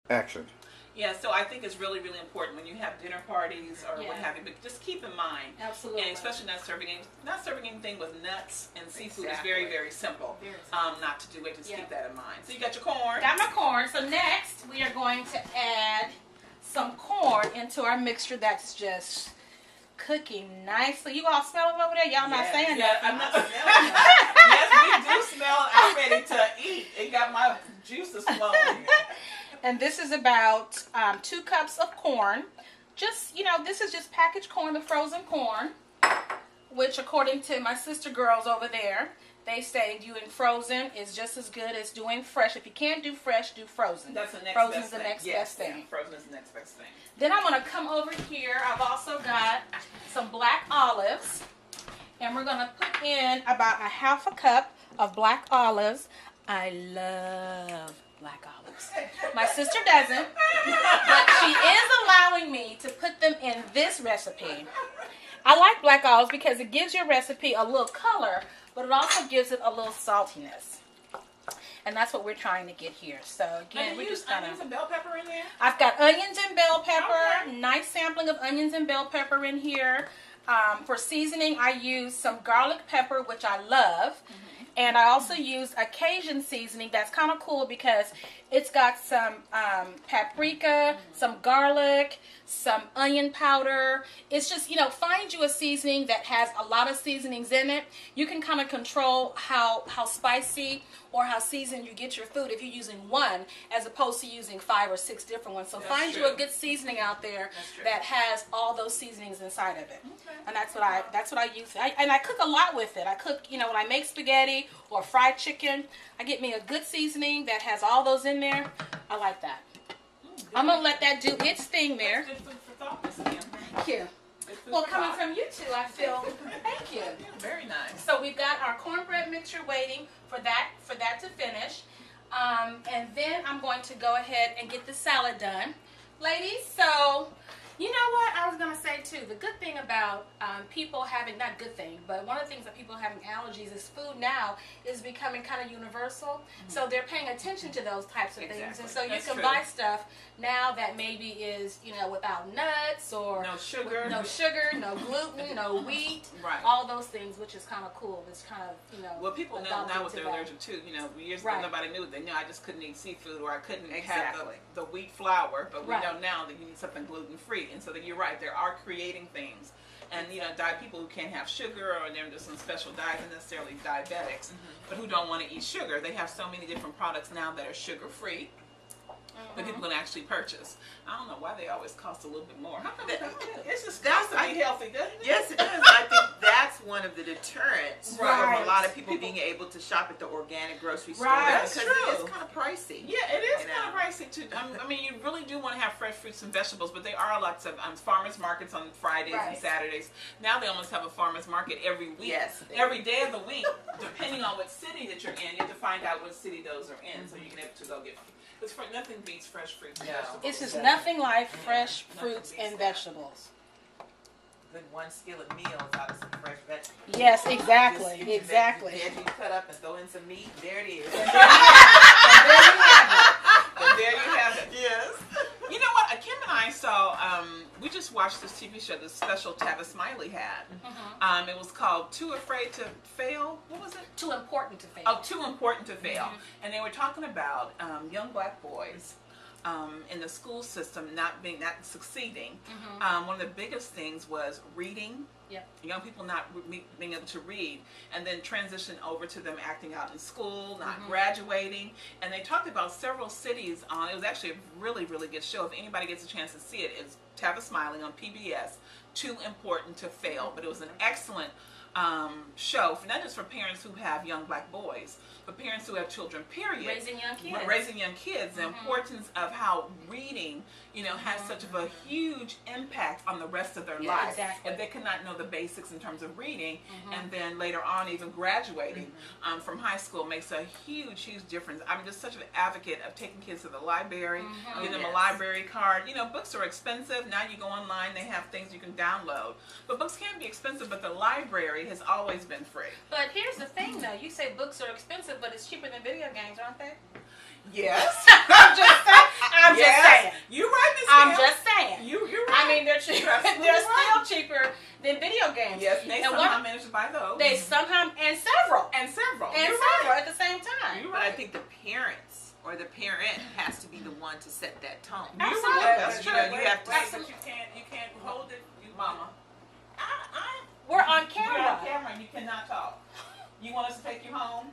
Action. Yeah, so I think it's really, really important when you have dinner parties or what have you, but just keep in mind, absolutely, and especially not serving anything with nuts and seafood is very, very simple. Not to do it. Just keep that in mind. So you got your corn. Got my corn. So next we are going to add some corn into our mixture that's just cooking nicely. You all smell it over there? Y'all not saying that? I'm not smelling it. Yes, we do smell it. I'm ready to eat. It got my juices flowing. And this is about 2 cups of corn. Just, this is just packaged corn, the frozen corn, which according to my sister girls over there, they say doing frozen is just as good as doing fresh. If you can't do fresh, do frozen. That's the next frozen best is the thing. next best thing. Yeah, frozen is the next best thing. Then I'm going to come over here. I've also got some black olives. And we're going to put in about a half a cup of black olives. I love black olives. My sister doesn't, but she is allowing me to put them in this recipe. I like black olives because it gives your recipe a little color, but it also gives it a little saltiness. And that's what we're trying to get here. So again, we just kind of onions and bell pepper in there. I've got onions and bell pepper. Nice sampling of onions and bell pepper in here. For seasoning, I use some garlic pepper, which I love. And I also use a Cajun seasoning that's kind of cool because it's got some paprika, some garlic, some onion powder. It's just, find you a seasoning that has a lot of seasonings in it. You can kind of control how spicy or how seasoned you get your food if you're using one as opposed to using 5 or 6 different ones. So find you a good seasoning out there that has all those seasonings inside of it. And that's what I use. And I cook a lot with it. I cook, when I make spaghetti or fried chicken, I get me a good seasoning that has all those in there. I like that. I'm going to let that do its thing there. That's good for thought, Miss Kim. Thank you. Well, coming from you two, I feel, thank you. Very nice. So we've got our cornbread mixture waiting for that to finish. And then I'm going to go ahead and get the salad done. Ladies, so you know what I was going to say too? The good thing about people having, not good thing, but one of the things that people having allergies is food now is becoming kind of universal. So they're paying attention to those types of things. And so you can buy stuff now that maybe is, without nuts or no sugar, no gluten, no wheat, right? All those things, which is kind of cool. It's kind of, Well, people know now what they're allergic to. Years ago nobody knew. They knew I just couldn't eat seafood or I couldn't have the wheat flour. But we know now that you need something gluten free. And so that you're right, there are creating things. And people who can't have sugar or they're just on special diets, not necessarily diabetics, but who don't want to eat sugar. They have so many different products now that are sugar free that people can actually purchase. I don't know why they always cost a little bit more. How come it's just got to be healthy, doesn't it? Yes, it does. I think that's one of the deterrents for a lot of people being able to shop at the organic grocery store. That's because true. it's kind of pricey. Yeah, it is kind of pricey too. I mean, you really do want to have fresh fruits and vegetables, but there are lots of farmers markets on Fridays and Saturdays. Now they almost have a farmers market every week. Yes, every day of the week, depending on what city that you're in. You have to find out what city those are in, so you can have to go get them. Because nothing beats fresh fruits and vegetables. It's just nothing like fresh fruits and vegetables. Good one skillet meal out of some fresh vegetables. Yes, exactly, exactly. Veggies cut up and throw in some meat. There it is. And there you have it. And there you have it. Yes. You know what? Kim and I saw, we just watched this TV show, this special Tavis Smiley had. It was called Too Afraid to Fail. What was it? Too Important to Fail. Oh, Too Important to Fail. And they were talking about young black boys in the school system not succeeding. One of the biggest things was reading. Young people not being able to read, and then transition over to them acting out in school, not graduating. And they talked about several cities on, it was actually a really, really good show. If anybody gets a chance to see it, it's Tavis Smiley on PBS, Too Important to Fail. But it was an excellent show, not just for parents who have young black boys, but parents who have children, period. Raising young kids. Raising young kids. The importance of how reading, has such of a huge impact on the rest of their life. Exactly. If they cannot know the basics in terms of reading, and then later on even graduating from high school makes a huge, huge difference. I'm just such an advocate of taking kids to the library, giving them a library card. Books are expensive. Now you go online, they have things you can download. But books can be expensive, but the library has always been free. But here's the thing, though. You say books are expensive, but it's cheaper than video games, aren't they? Yes. I'm just they're cheaper. You're absolutely They're right. still cheaper than video games. Yes, and they And somehow managed to buy those. They somehow, and several. and several. And You're several right. at the same time. You're But I right. think the parents or the parent has to be the one to set that tone. You're Absolutely. right. That's You know, you have to. Wait, but you can't hold it, Mama. We're on You're camera. on camera. You cannot talk. You want us to take you home?